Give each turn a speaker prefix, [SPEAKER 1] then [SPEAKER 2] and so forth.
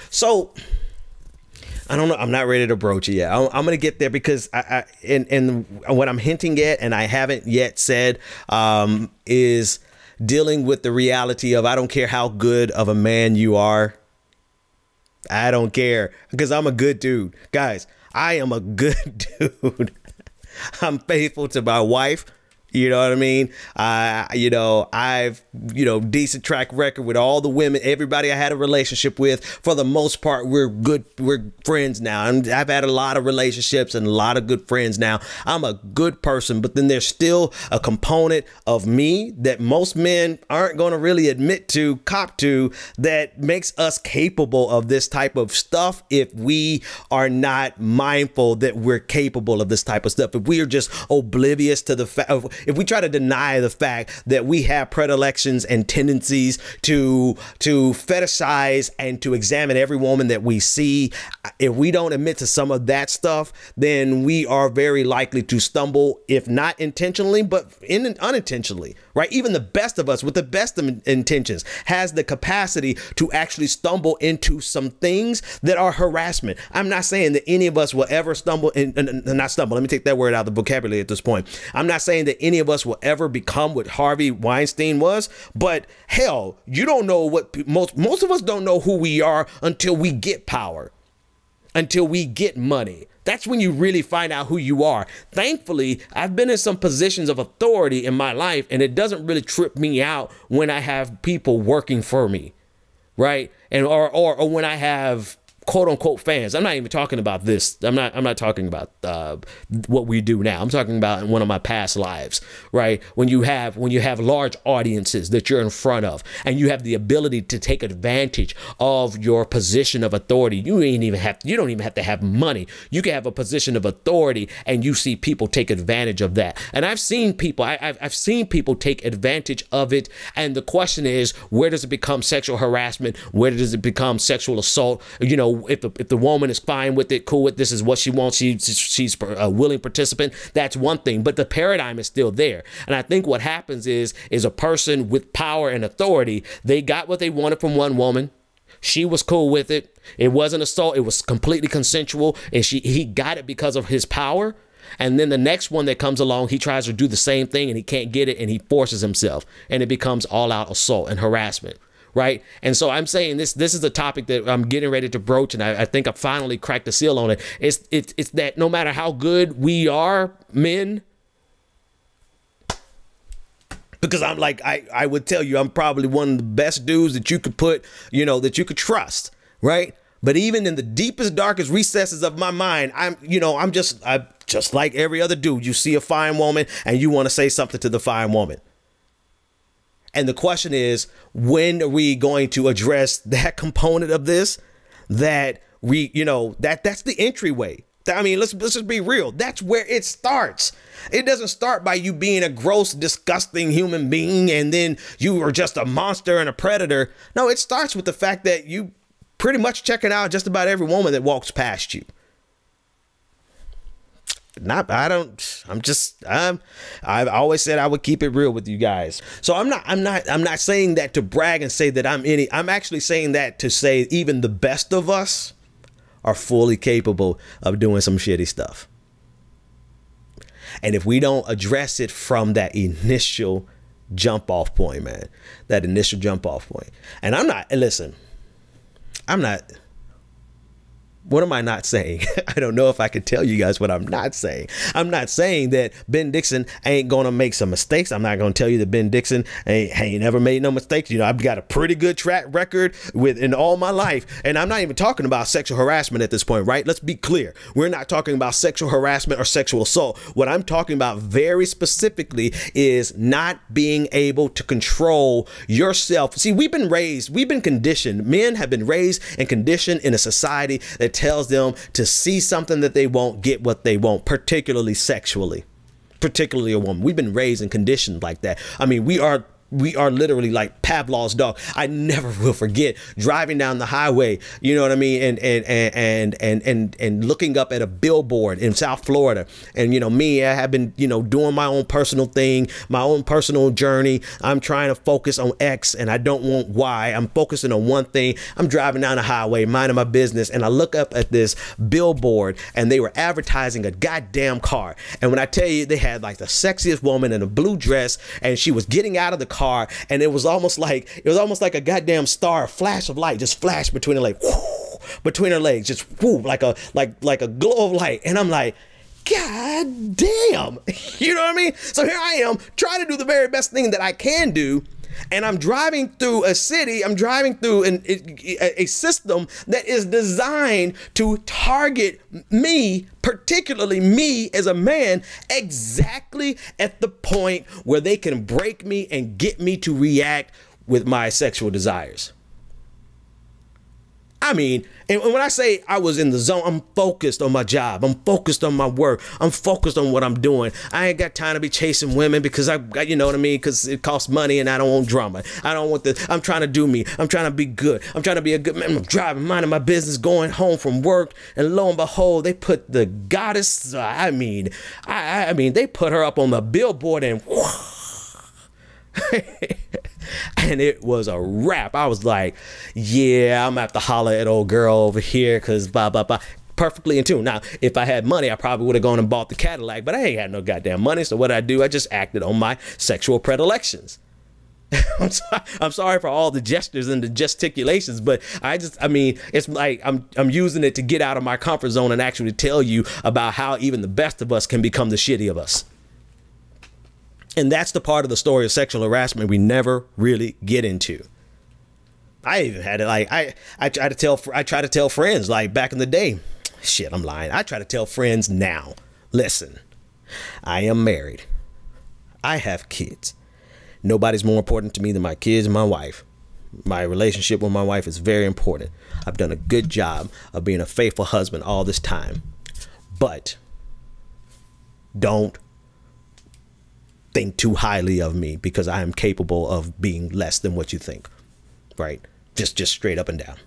[SPEAKER 1] So I don't know. I'm not ready to broach it yet. I'm going to get there because and what I'm hinting at, and I haven't yet said, is dealing with the reality of I don't care how good of a man you are. I don't care, because I'm a good dude. Guys, I am a good dude. I'm faithful to my wife. You know what I mean? I've decent track record with all the women, everybody I had a relationship with. For the most part, we're friends now. And I've had a lot of relationships and a lot of good friends now. I'm a good person, but then there's still a component of me that most men aren't going to really admit to, cop to, that makes us capable of this type of stuff if we are not mindful that we're capable of this type of stuff. If we are just oblivious to the fact of, if we try to deny the fact that we have predilections and tendencies to fetishize and to examine every woman that we see, if we don't admit to some of that stuff, then we are very likely to stumble, if not intentionally, but unintentionally, right? Even the best of us with the best of intentions has the capacity to actually stumble into some things that are harassment. I'm not saying that any of us will ever stumble not stumble. Let me take that word out of the vocabulary at this point. I'm not saying that any of us will ever become what Harvey Weinstein was, but hell, you don't know what most of us don't know who we are until we get power, until we get money. That's when you really find out who you are. Thankfully, I've been in some positions of authority in my life, and it doesn't really trip me out when I have people working for me, right? And or when I have quote unquote fans. I'm not even talking about this. I'm not talking about what we do now. I'm talking about in one of my past lives, right? When you have large audiences that you're in front of, and you have the ability to take advantage of your position of authority. You don't even have to have money. You can have a position of authority, and you see people take advantage of that. And I've seen people. I've seen people take advantage of it. And the question is, where does it become sexual harassment? Where does it become sexual assault? You know, if the woman is fine with it, cool with this is what she wants, she's a willing participant, that's one thing, but the paradigm is still there. And I think what happens is a person with power and authority, they got what they wanted from one woman. She was cool with it. It wasn't assault. It was completely consensual, and he got it because of his power. And then the next one that comes along, he tries to do the same thing, and he can't get it, and he forces himself, and it becomes all-out assault and harassment. Right. And so I'm saying this is a topic that I'm getting ready to broach. And I think I finally cracked the seal on it. It's that no matter how good we are, men, because I'm like, I would tell you, I'm probably one of the best dudes that you could put, that you could trust. Right. But even in the deepest, darkest recesses of my mind, I'm just like every other dude. You see a fine woman and you want to say something to the fine woman. And the question is, when are we going to address that component of this? That that's the entryway. I mean, let's just be real. That's where it starts. It doesn't start by you being a gross, disgusting human being and then you are just a monster and a predator. No, it starts with the fact that you pretty much checking out just about every woman that walks past you. I've always said I would keep it real with you guys. So I'm not saying that to brag and say that I'm actually saying that to say even the best of us are fully capable of doing some shitty stuff. And if we don't address it from that initial jump off point, man, that initial jump off point. And what am I not saying? I don't know if I can tell you guys what I'm not saying. I'm not saying that Ben Dixon ain't going to make some mistakes. I'm not going to tell you that Ben Dixon ain't never made no mistakes. I've got a pretty good track record in all my life. And I'm not even talking about sexual harassment at this point, right? Let's be clear. We're not talking about sexual harassment or sexual assault. What I'm talking about very specifically is not being able to control yourself. See, we've been conditioned. Men have been raised and conditioned in a society that tells them to see something that they won't, get what they want, particularly sexually, particularly a woman. We've been raised and conditioned like that. I mean, we are we are literally like Pavlov's dog. I never will forget driving down the highway, you know what I mean, and looking up at a billboard in South Florida. And you know, me, I have been, you know, doing my own personal thing, my own personal journey. I'm trying to focus on X and I don't want Y. I'm focusing on one thing. I'm driving down the highway, minding my business, and I look up at this billboard and they were advertising a goddamn car. And when I tell you, they had like the sexiest woman in a blue dress, and she was getting out of the car, and it was almost like a goddamn star, a flash of light just flashed between her legs, between her legs, just whoo, like a glow of light. And I'm like, God damn, you know what I mean? So here I am trying to do the very best thing that I can do. And I'm driving through a city, I'm driving through a system that is designed to target me, particularly me as a man, exactly at the point where they can break me and get me to react with my sexual desires. I mean, and when I say I was in the zone, I'm focused on my job. I'm focused on my work. I'm focused on what I'm doing. I ain't got time to be chasing women because you know what I mean? Because it costs money and I don't want drama. I don't want I'm trying to do me. I'm trying to be good. I'm trying to be a good man. I'm driving, minding my business, going home from work. And lo and behold, they put the goddess, I mean, they put her up on the billboard and and it was a wrap. I was like, yeah, I'm gonna have to holler at old girl over here because blah, blah, blah. Perfectly in tune. Now, if I had money, I probably would have gone and bought the Cadillac, but I ain't had no goddamn money. So what did I do? I just acted on my sexual predilections. I'm sorry for all the gestures and the gesticulations, but I mean, it's like I'm using it to get out of my comfort zone and actually tell you about how even the best of us can become the shitty of us. And that's the part of the story of sexual harassment we never really get into. I even had it like I try to tell friends like back in the day. Shit, I'm lying. I try to tell friends now. Listen, I am married. I have kids. Nobody's more important to me than my kids and my wife. My relationship with my wife is very important. I've done a good job of being a faithful husband all this time. But don't think too highly of me because I am capable of being less than what you think, right? Just straight up and down.